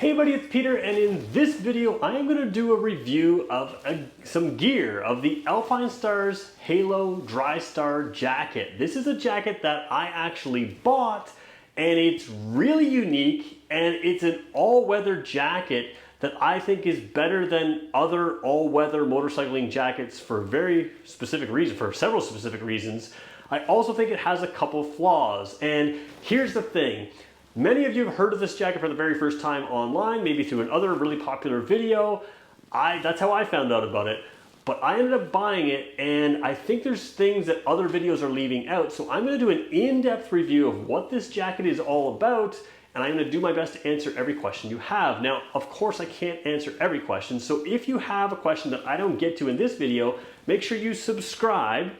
Hey buddy, it's Peter, and in this video I am going to do a review of some gear of the Alpinestars Halo Drystar Jacket. This is a jacket that I actually bought, and it's really unique, and it's an all-weather jacket that I think is better than other all-weather motorcycling jackets for very specific reasons, for several specific reasons. I also think it has a couple flaws, and here's the thing. Many of you have heard of this jacket for the very first time online, maybe through another really popular video. That's how I found out about it. But I ended up buying it, and I think there's things that other videos are leaving out. So I'm going to do an in-depth review of what this jacket is all about, and I'm going to do my best to answer every question you have. Now, of course, I can't answer every question. So if you have a question that I don't get to in this video, make sure you subscribe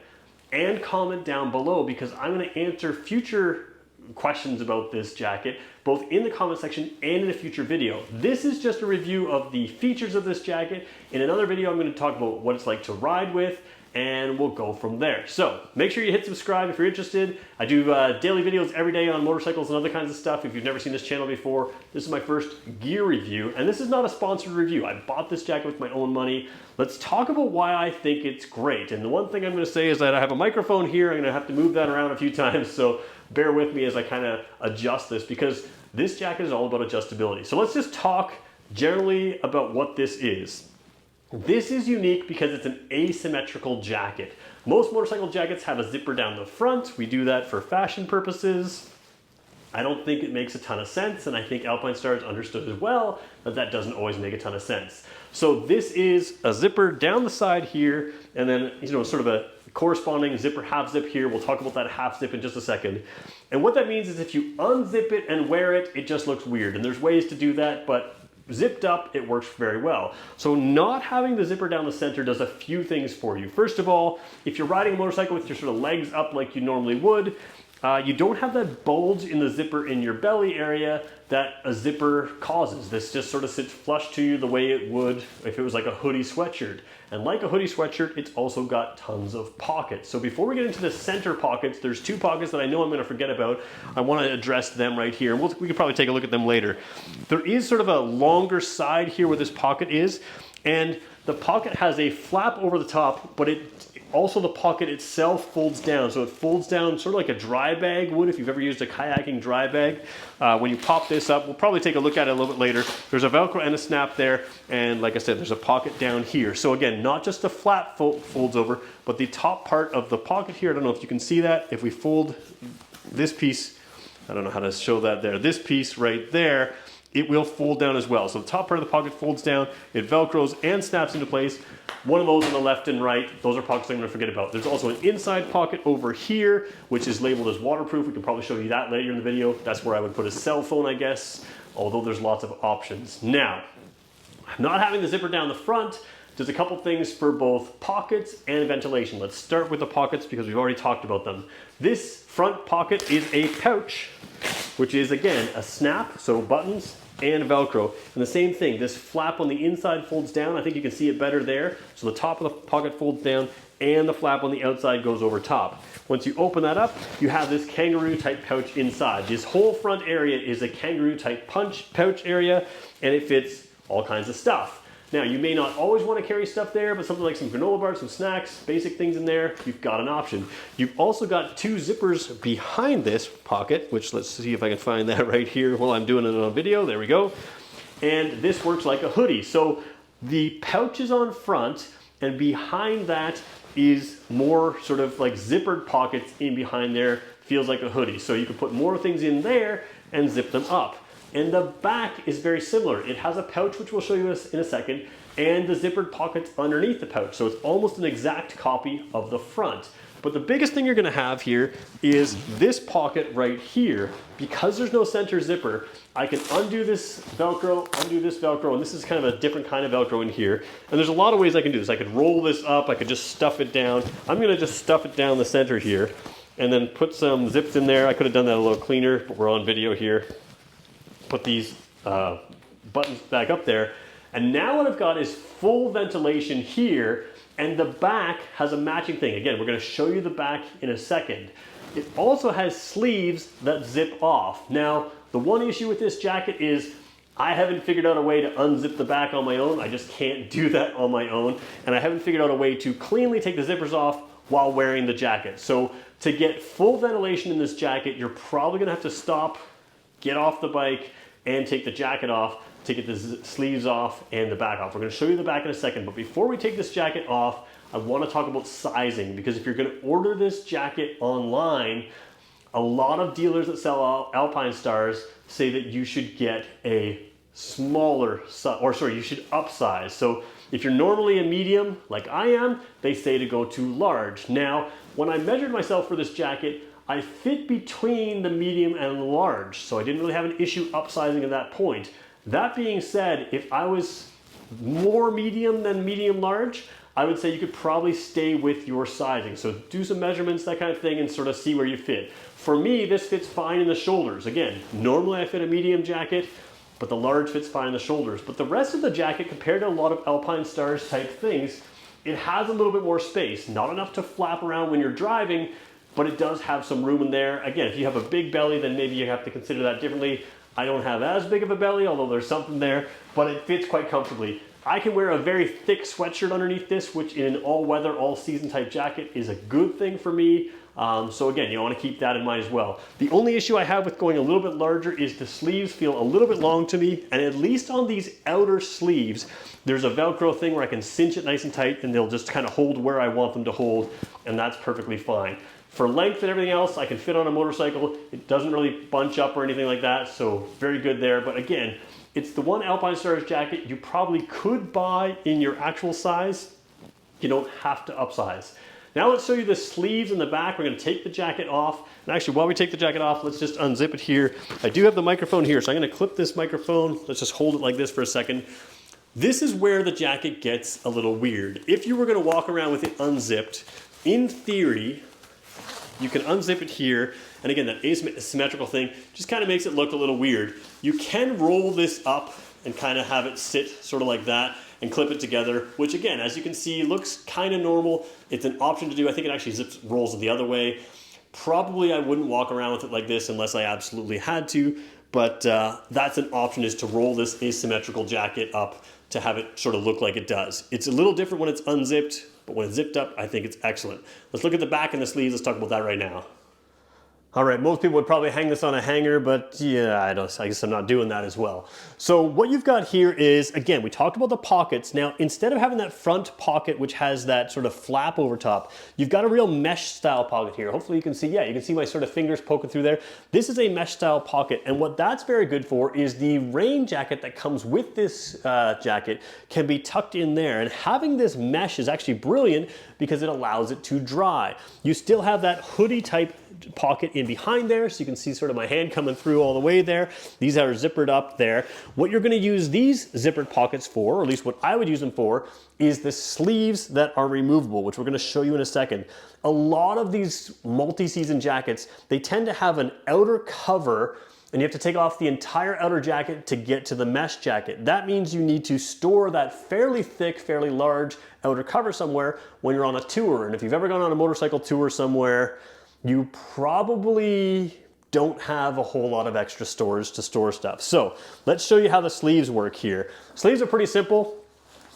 and comment down below, because I'm going to answer future questions about this jacket, both in the comment section and in a future video. This is just a review of the features of this jacket. In another video, I'm going to talk about what it's like to ride with, and we'll go from there. So make sure you hit subscribe if you're interested. I do daily videos every day on motorcycles and other kinds of stuff. If you've never seen this channel before, this is my first gear review, and this is not a sponsored review. I bought this jacket with my own money. Let's talk about why I think it's great. And the one thing I'm going to say is that I have a microphone here. I'm going to have to move that around a few times, so bear with me as I kind of adjust this, because this jacket is all about adjustability. So let's just talk generally about what this is. This is unique because it's an asymmetrical jacket. Most motorcycle jackets have a zipper down the front. We do that for fashion purposes. I don't think it makes a ton of sense, and I think Alpinestars understood as well that that doesn't always make a ton of sense. So this is a zipper down the side here, and then sort of a corresponding zipper half zip here. We'll talk about that half zip in just a second. And what that means is if you unzip it and wear it, it just looks weird. And there's ways to do that, but zipped up, it works very well. So not having the zipper down the center does a few things for you. First of all, if you're riding a motorcycle with your sort of legs up like you normally would, you don't have that bulge in the zipper in your belly area that a zipper causes. This just sort of sits flush to you the way it would if it was like a hoodie sweatshirt. And like a hoodie sweatshirt, it's also got tons of pockets. So before we get into the center pockets, there's two pockets that I know I'm going to forget about. I want to address them right here. And we can probably take a look at them later. There is sort of a longer side here where this pocket is. And the pocket has a flap over the top, but also the pocket itself folds down. So it folds down sort of like a dry bag would if you've ever used a kayaking dry bag. When you pop this up, we'll probably take a look at it a little bit later. There's a Velcro and a snap there. And like I said, there's a pocket down here. So again, not just the flap folds over, but the top part of the pocket here. I don't know if you can see that. If we fold this piece, I don't know how to show that there. This piece right there, it will fold down as well. So the top part of the pocket folds down, it Velcros and snaps into place. One of those on the left and right, those are pockets I'm going to forget about. There's also an inside pocket over here, which is labeled as waterproof. We can probably show you that later in the video. That's where I would put a cell phone, I guess, although there's lots of options. Now, not having the zipper down the front does a couple things for both pockets and ventilation. Let's start with the pockets because we've already talked about them. This front pocket is a pouch, which is again a snap, so buttons and Velcro. And the same thing, this flap on the inside folds down. I think you can see it better there. So the top of the pocket folds down and the flap on the outside goes over top. Once you open that up, you have this kangaroo type pouch inside. This whole front area is a kangaroo type pouch area, and it fits all kinds of stuff. Now, you may not always want to carry stuff there, but something like some granola bars, some snacks, basic things in there, you've got an option. You've also got two zippers behind this pocket, which let's see if I can find that right here while I'm doing it on video. There we go. And this works like a hoodie. So the pouch is on front, and behind that is more sort of like zippered pockets in behind there. Feels like a hoodie. So you can put more things in there and zip them up. And the back is very similar. It has a pouch, which we'll show you in a second, and the zippered pockets underneath the pouch. So it's almost an exact copy of the front. But the biggest thing you're gonna have here is this pocket right here. Because there's no center zipper, I can undo this Velcro, and this is kind of a different kind of Velcro in here. And there's a lot of ways I can do this. I could roll this up, I could just stuff it down. I'm gonna just stuff it down the center here, and then put some zips in there. I could have done that a little cleaner, but we're on video here. Put these buttons back up there, and now what I've got is full ventilation here, and the back has a matching thing. Again, we're going to show you the back in a second. It also has sleeves that zip off. Now, the one issue with this jacket is I haven't figured out a way to unzip the back on my own. I just can't do that on my own. And I haven't figured out a way to cleanly take the zippers off while wearing the jacket. So to get full ventilation in this jacket, you're probably gonna have to stop, get off the bike, and take the jacket off to get the sleeves off and the back off. We're gonna show you the back in a second, but before we take this jacket off, I wanna talk about sizing, because if you're gonna order this jacket online, a lot of dealers that sell Alpinestars say that you should get a smaller, you should upsize. So if you're normally a medium, like I am, they say to go to large. Now, when I measured myself for this jacket, I fit between the medium and large, so I didn't really have an issue upsizing at that point. That being said, if I was more medium than medium large, I would say you could probably stay with your sizing. So do some measurements, that kind of thing, and sort of see where you fit. For me, this fits fine in the shoulders. Again, normally I fit a medium jacket, but the large fits fine in the shoulders. But the rest of the jacket, compared to a lot of Alpinestars type things, it has a little bit more space. Not enough to flap around when you're driving, but it does have some room in there. Again, if you have a big belly, then maybe you have to consider that differently. I don't have as big of a belly, although there's something there, but it fits quite comfortably. I can wear a very thick sweatshirt underneath this, which in an all-weather, all-season type jacket is a good thing for me. So again, you want to keep that in mind as well. The only issue I have with going a little bit larger is the sleeves feel a little bit long to me, and at least on these outer sleeves, there's a Velcro thing where I can cinch it nice and tight, and they'll just kind of hold where I want them to hold, and that's perfectly fine. For length and everything else, I can fit on a motorcycle. It doesn't really bunch up or anything like that, so very good there. But again, it's the one Alpinestars jacket you probably could buy in your actual size. You don't have to upsize. Now let's show you the sleeves in the back. We're gonna take the jacket off. And actually, while we take the jacket off, let's just unzip it here. I do have the microphone here, so I'm gonna clip this microphone. Let's just hold it like this for a second. This is where the jacket gets a little weird. If you were gonna walk around with it unzipped, in theory, you can unzip it here, and again, that asymmetrical thing just kind of makes it look a little weird. You can roll this up and kind of have it sit sort of like that and clip it together, which again, as you can see, looks kind of normal. It's an option to do. I think it actually rolls the other way. Probably I wouldn't walk around with it like this unless I absolutely had to, but that's an option, is to roll this asymmetrical jacket up to have it sort of look like it does. It's a little different when it's unzipped, but when it's zipped up, I think it's excellent. Let's look at the back and the sleeves. Let's talk about that right now. All right, most people would probably hang this on a hanger, but yeah, I guess I'm not doing that as well. So what you've got here is, again, we talked about the pockets. Now, instead of having that front pocket, which has that sort of flap over top, you've got a real mesh style pocket here. Hopefully you can see, yeah, you can see my sort of fingers poking through there. This is a mesh style pocket, and what that's very good for is the rain jacket that comes with this jacket can be tucked in there. And having this mesh is actually brilliant because it allows it to dry. You still have that hoodie type pocket in behind there, so you can see sort of my hand coming through all the way there. These are zippered up there. What you're going to use these zippered pockets for, or at least what I would use them for, is the sleeves that are removable, which we're going to show you in a second. A lot of these multi-season jackets, they tend to have an outer cover, and you have to take off the entire outer jacket to get to the mesh jacket. That means you need to store that fairly thick, fairly large outer cover somewhere when you're on a tour. And if you've ever gone on a motorcycle tour somewhere, you probably don't have a whole lot of extra storage to store stuff. So let's show you how the sleeves work here. Sleeves are pretty simple.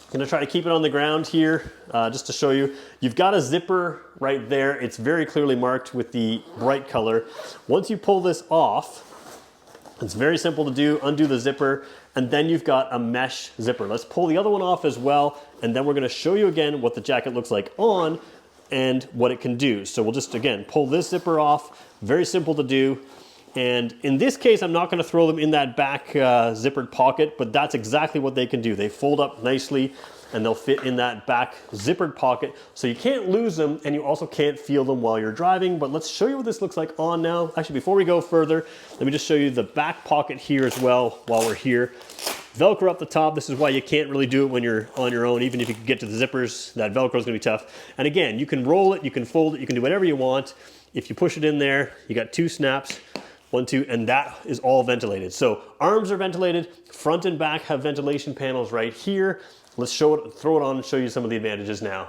I'm gonna try to keep it on the ground here just to show you. You've got a zipper right there. It's very clearly marked with the bright color. Once you pull this off, it's very simple to do. Undo the zipper, and then you've got a mesh zipper. Let's pull the other one off as well, and then we're gonna show you again what the jacket looks like on and what it can do. So we'll just, again, pull this zipper off. Very simple to do. And in this case, I'm not going to throw them in that back zippered pocket, but that's exactly what they can do. They fold up nicely and they'll fit in that back zippered pocket. So you can't lose them, and you also can't feel them while you're driving. But let's show you what this looks like on now. Actually, before we go further, let me just show you the back pocket here as well while we're here. Velcro up the top. This is why you can't really do it when you're on your own. Even if you can get to the zippers, that Velcro is going to be tough. And again, you can roll it, you can fold it, you can do whatever you want. If you push it in there, you got two snaps, 1, 2, and that is all ventilated. So arms are ventilated, front and back have ventilation panels right here. Let's show it, throw it on and show you some of the advantages now.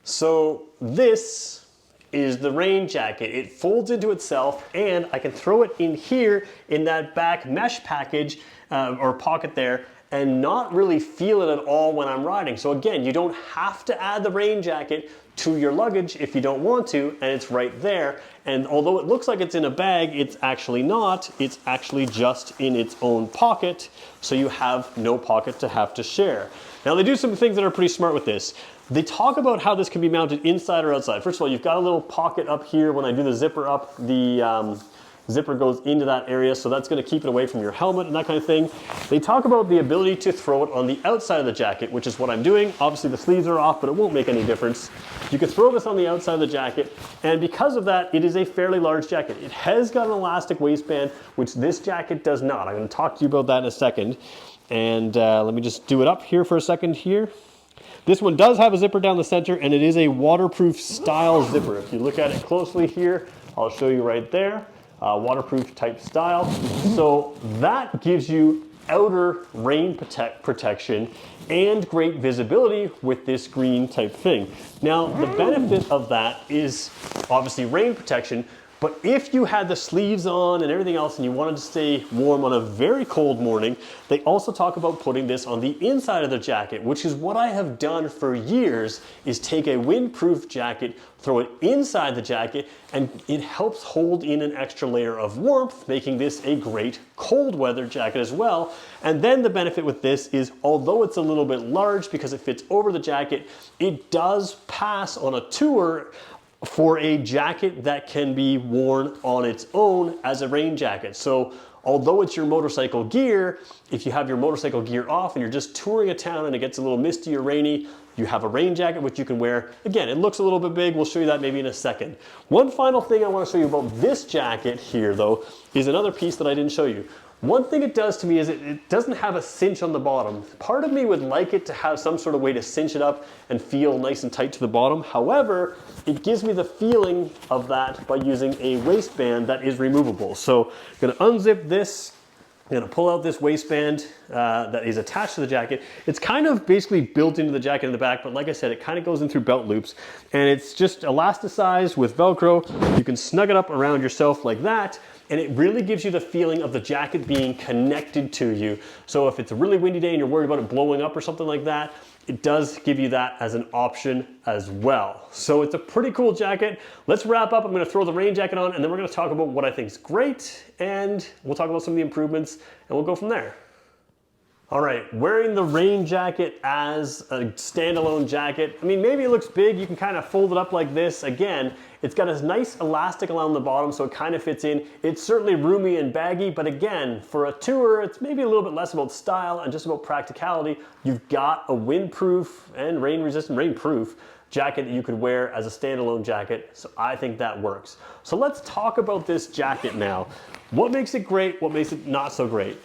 So this is the rain jacket. It folds into itself, and I can throw it in here in that back mesh package, or pocket there and not really feel it at all when I'm riding. So again, you don't have to add the rain jacket to your luggage if you don't want to, and it's right there. And although it looks like it's in a bag, it's actually not. It's actually just in its own pocket, so you have no pocket to have to share. Now they do some things that are pretty smart with this. They talk about how this can be mounted inside or outside. First of all, you've got a little pocket up here. When I do the zipper up, the zipper goes into that area, so that's going to keep it away from your helmet and that kind of thing. They talk about the ability to throw it on the outside of the jacket, which is what I'm doing. Obviously the sleeves are off, but it won't make any difference. You can throw this on the outside of the jacket, and because of that, it is a fairly large jacket. It has got an elastic waistband, which this jacket does not. I'm going to talk to you about that in a second. And let me just do it up here for a second here. This one does have a zipper down the center, and it is a waterproof style zipper. If you look at it closely here, I'll show you right there. Waterproof type style. So that gives you outer rain protection and great visibility with this green type thing. Now the benefit of that is obviously rain protection, but if you had the sleeves on and everything else and you wanted to stay warm on a very cold morning, they also talk about putting this on the inside of the jacket, which is what I have done for years, is take a windproof jacket, throw it inside the jacket, and it helps hold in an extra layer of warmth, making this a great cold weather jacket as well. And then the benefit with this is, although it's a little bit large because it fits over the jacket, it does pass on a tour for a jacket that can be worn on its own as a rain jacket. So although it's your motorcycle gear, if you have your motorcycle gear off and you're just touring a town and it gets a little misty or rainy, you have a rain jacket which you can wear. Again, it looks a little bit big. We'll show you that maybe in a second. One final thing I want to show you about this jacket here though is another piece that I didn't show you. One thing it does to me is it doesn't have a cinch on the bottom. Part of me would like it to have some sort of way to cinch it up and feel nice and tight to the bottom. However, it gives me the feeling of that by using a waistband that is removable. So I'm going to unzip this. I'm going to pull out this waistband that is attached to the jacket. It's kind of basically built into the jacket in the back, but like I said, it kind of goes in through belt loops, and it's just elasticized with Velcro. You can snug it up around yourself like that, and it really gives you the feeling of the jacket being connected to you. So if it's a really windy day and you're worried about it blowing up or something like that, it does give you that as an option as well. So it's a pretty cool jacket. Let's wrap up. I'm going to throw the rain jacket on, and then we're going to talk about what I think is great, and we'll talk about some of the improvements, and we'll go from there. All right, wearing the rain jacket as a standalone jacket. I mean, maybe it looks big. You can kind of fold it up like this. Again, it's got a nice elastic along the bottom, so it kind of fits in. It's certainly roomy and baggy, but again, for a tour, it's maybe a little bit less about style and just about practicality. You've got a windproof and rain-resistant, rain-proof jacket that you could wear as a standalone jacket, so I think that works. So let's talk about this jacket now. What makes it great? What makes it not so great?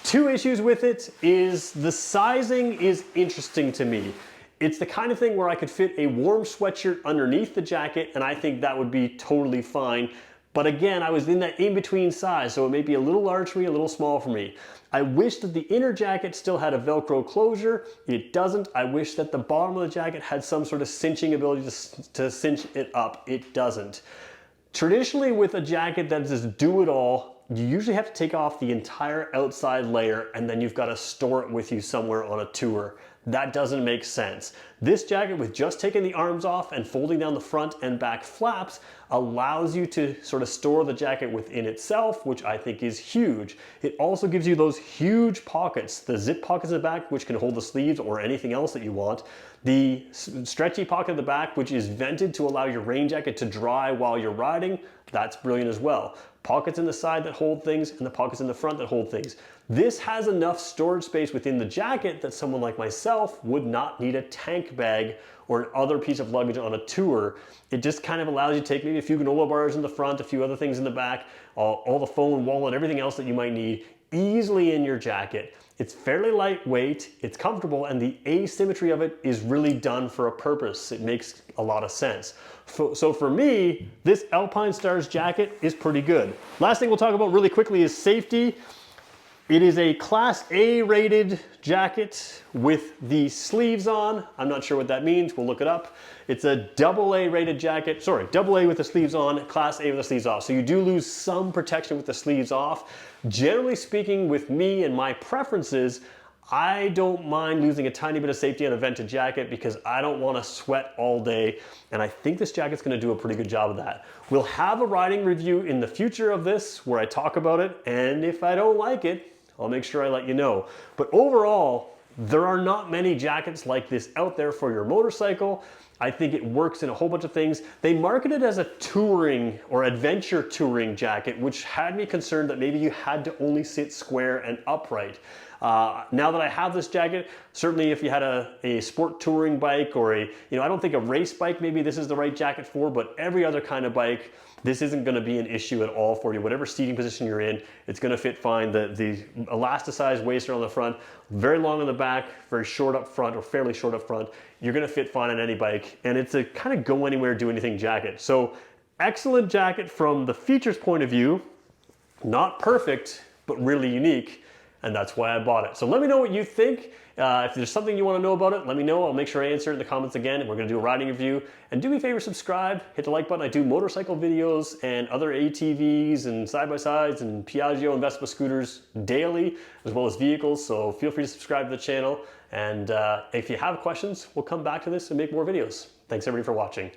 Two issues with it is the sizing is interesting to me. It's the kind of thing where I could fit a warm sweatshirt underneath the jacket, and I think that would be totally fine. But again, I was in that in-between size, so it may be a little large for me, a little small for me. I wish that the inner jacket still had a Velcro closure. It doesn't. I wish that the bottom of the jacket had some sort of cinching ability to cinch it up. It doesn't. Traditionally, with a jacket that is do-it-all, you usually have to take off the entire outside layer, and then you've got to store it with you somewhere on a tour. That doesn't make sense. This jacket, with just taking the arms off and folding down the front and back flaps, allows you to sort of store the jacket within itself, which I think is huge. It also gives you those huge pockets, the zip pockets in the back, which can hold the sleeves or anything else that you want. The stretchy pocket at the back, which is vented to allow your rain jacket to dry while you're riding, that's brilliant as well. Pockets in the side that hold things, and the pockets in the front that hold things. This has enough storage space within the jacket that someone like myself would not need a tank bag or another piece of luggage on a tour. It just kind of allows you to take maybe a few granola bars in the front, a few other things in the back, all the phone, wallet, everything else that you might need easily in your jacket. It's fairly lightweight, it's comfortable, and the asymmetry of it is really done for a purpose. It makes a lot of sense. So for me, this Alpinestars jacket is pretty good. Last thing we'll talk about really quickly is safety. It is a Class A rated jacket with the sleeves on. I'm not sure what that means. We'll look it up. It's a AA rated jacket. Sorry, AA with the sleeves on, Class A with the sleeves off. So you do lose some protection with the sleeves off. Generally speaking, with me and my preferences, I don't mind losing a tiny bit of safety on a vented jacket because I don't want to sweat all day, and I think this jacket's going to do a pretty good job of that. We'll have a riding review in the future of this where I talk about it, and if I don't like it, I'll make sure I let you know. But overall, there are not many jackets like this out there for your motorcycle. I think it works in a whole bunch of things. They market it as a touring or adventure touring jacket, which had me concerned that maybe you had to only sit square and upright. Now that I have this jacket, certainly if you had a sport touring bike or I don't think a race bike, maybe this is the right jacket for, but every other kind of bike, this isn't going to be an issue at all for you. Whatever seating position you're in, it's going to fit fine. The elasticized waist on the front, very long on the back, very short up front or fairly short up front. You're going to fit fine on any bike, and it's a kind of go anywhere, do anything jacket. So excellent jacket from the features point of view, not perfect, but really unique. And that's why I bought it. So let me know what you think. If there's something you want to know about it, let me know. I'll make sure I answer it in the comments again, and we're going to do a riding review. And do me a favor, subscribe, hit the like button. I do motorcycle videos and other ATVs and side-by-sides and Piaggio and Vespa scooters daily, as well as vehicles. So feel free to subscribe to the channel. And if you have questions, we'll come back to this and make more videos. Thanks everybody for watching.